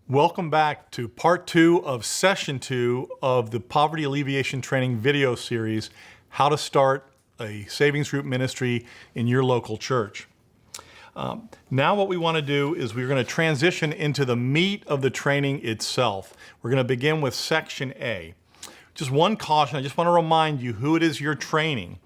Welcome back to part 2 of session 2 of the Poverty Alleviation Training video series, How to Start a Savings Group Ministry in Your Local Church. Now what we want to do is we're going to transition into the meat of the training itself. We're going to begin with section A. Just one caution, I just want to remind you who it is you're training.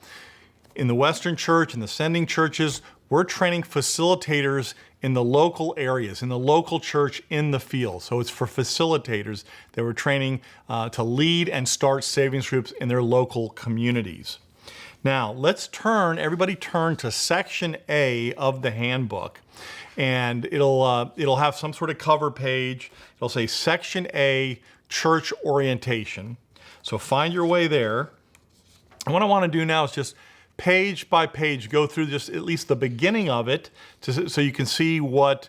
In the Western Church and the sending churches, we're training facilitators in the local areas, in the local church, in the field. So it's for facilitators that we're training to lead and start savings groups in their local communities. Now, everybody turn to section A of the handbook. And it'll have some sort of cover page. It'll say section A, church orientation. So find your way there. And what I want to do now is just page by page, go through just at least the beginning of it so you can see what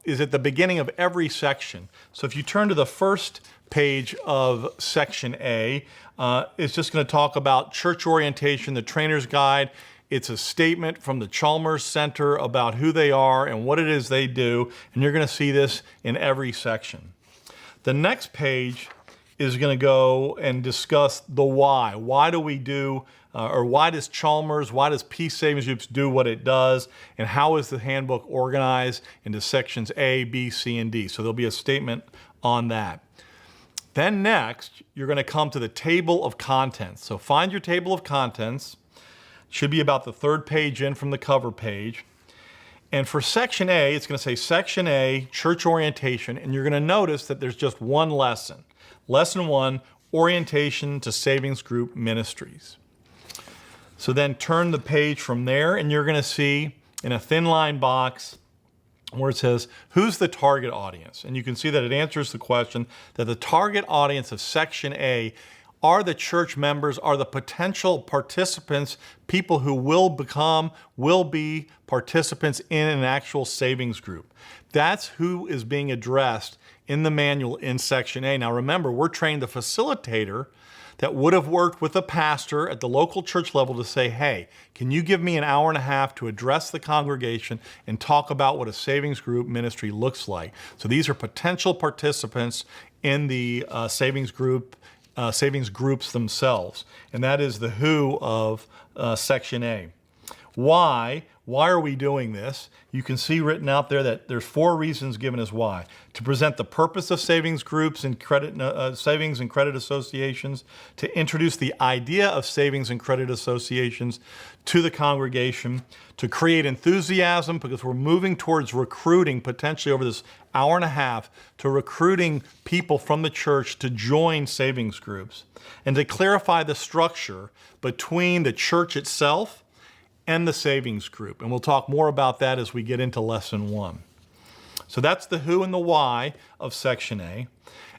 is at the beginning of every section. So if you turn to the first page of section A, it's just going to talk about church orientation, the trainer's guide. It's a statement from the Chalmers Center about who they are and what it is they do, and you're going to see this in every section. The next page is going to go and discuss the why. Why do we do, or why does Chalmers, why does Peace Savings Groups do what it does, and how is the handbook organized into sections A, B, C, and D? So there'll be a statement on that. Then next, you're going to come to the table of contents. So find your table of contents. It should be about the third page in from the cover page. And for section A, it's going to say section A, church orientation, and you're going to notice that there's just one lesson. Lesson 1, orientation to savings group ministries. So then turn the page from there and you're going to see in a thin line box where it says, who's the target audience? And you can see that it answers the question that the target audience of section A are the church members, are the potential participants, people who will be participants in an actual savings group. That's who is being addressed in the manual in section A. Now remember, we're training the facilitator that would have worked with a pastor at the local church level to say, hey, can you give me an hour and a half to address the congregation and talk about what a savings group ministry looks like? So these are potential participants in the savings groups themselves. And that is the who of section A. Why? Why are we doing this? You can see written out there that there's 4 reasons given as why. To present the purpose of savings groups and savings and credit associations, to introduce the idea of savings and credit associations to the congregation, to create enthusiasm because we're moving towards recruiting potentially over this hour and a half to recruiting people from the church to join savings groups, and to clarify the structure between the church itself and the savings group. And we'll talk more about that as we get into lesson 1. So that's the who and the why of section A.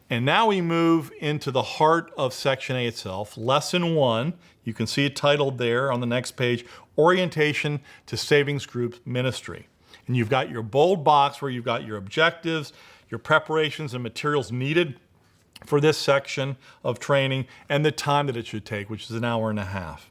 And now we move into the heart of section A itself. Lesson 1, you can see it titled there on the next page, Orientation to Savings Group Ministry. And you've got your bold box where you've got your objectives, your preparations and materials needed for this section of training, and the time that it should take, which is an hour and a half.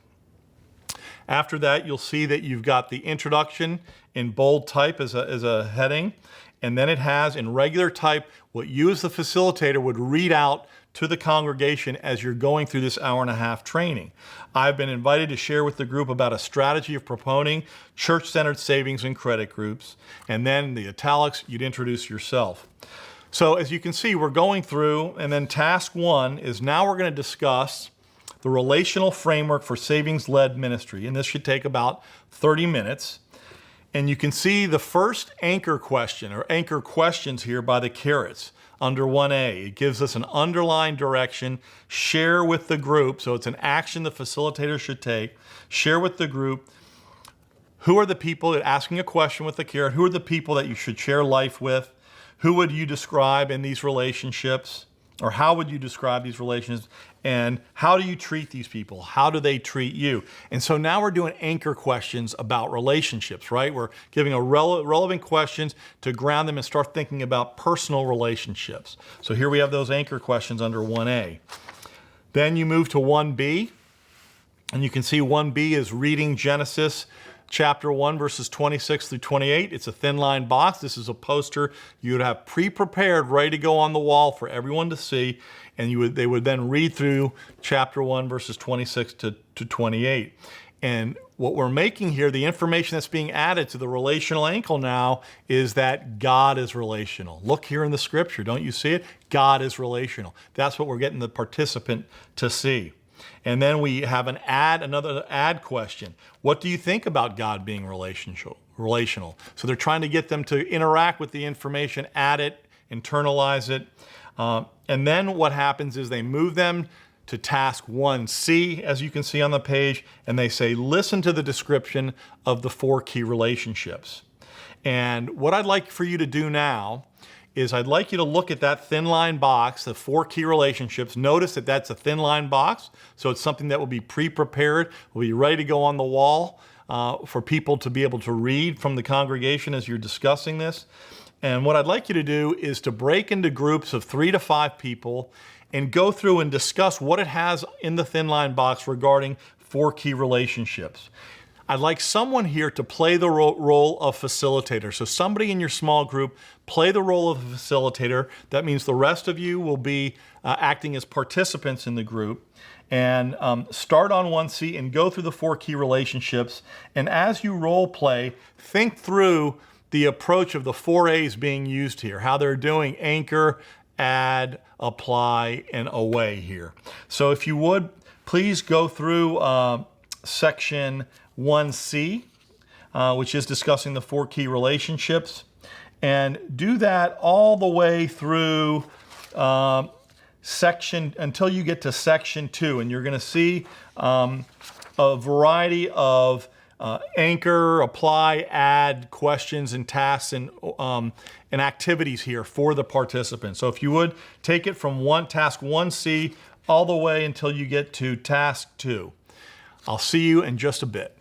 After that, you'll see that you've got the introduction in bold type as a heading, and then it has in regular type what you as the facilitator would read out to the congregation as you're going through this hour and a half training. I've been invited to share with the group about a strategy of proponing church-centered savings and credit groups, and then in the italics, you'd introduce yourself. So as you can see, we're going through, and then task 1 is now we're going to discuss the relational framework for savings-led ministry, and this should take about 30 minutes. And you can see the first anchor question, or anchor questions here by the carrots under 1A. It gives us an underlying direction, share with the group, so it's an action the facilitator should take, share with the group. Who are the people, asking a question with the carrot, who are the people that you should share life with? Who would you describe in these relationships? Or how would you describe these relationships? And how do you treat these people? How do they treat you? And so now we're doing anchor questions about relationships, right? We're giving relevant questions to ground them and start thinking about personal relationships. So here we have those anchor questions under 1A. Then you move to 1B, and you can see 1B is reading Genesis chapter 1, verses 26 through 28. It's a thin line box. This is a poster you would have pre-prepared, ready to go on the wall for everyone to see. And they would then read through chapter 1, verses 26 to 28. And what we're making here, the information that's being added to the relational ankle now, is that God is relational. Look here in the scripture. Don't you see it? God is relational. That's what we're getting the participant to see. And then we have another add question. What do you think about God being relational? So they're trying to get them to interact with the information, add it, internalize it. And then what happens is they move them to task 1C, as you can see on the page, and they say, listen to the description of the 4 key relationships. And what I'd like for you to do now is I'd like you to look at that thin line box, the 4 key relationships. Notice that that's a thin line box, so it's something that will be pre-prepared, will be ready to go on the wall for people to be able to read from the congregation as you're discussing this. And what I'd like you to do is to break into groups of 3 to 5 people and go through and discuss what it has in the thin line box regarding 4 key relationships. I'd like someone here to play the role of facilitator. So somebody in your small group, play the role of a facilitator. That means the rest of you will be acting as participants in the group. And start on 1C and go through the 4 key relationships. And as you role play, think through the approach of the 4 A's being used here, how they're doing anchor, add, apply, and away here. So if you would, please go through section 1C, which is discussing the 4 key relationships, and do that all the way through until you get to section 2, and you're going to see a variety of anchor, apply, add questions and tasks and activities here for the participants. So if you would, take it from task 1C all the way until you get to task 2. I'll see you in just a bit.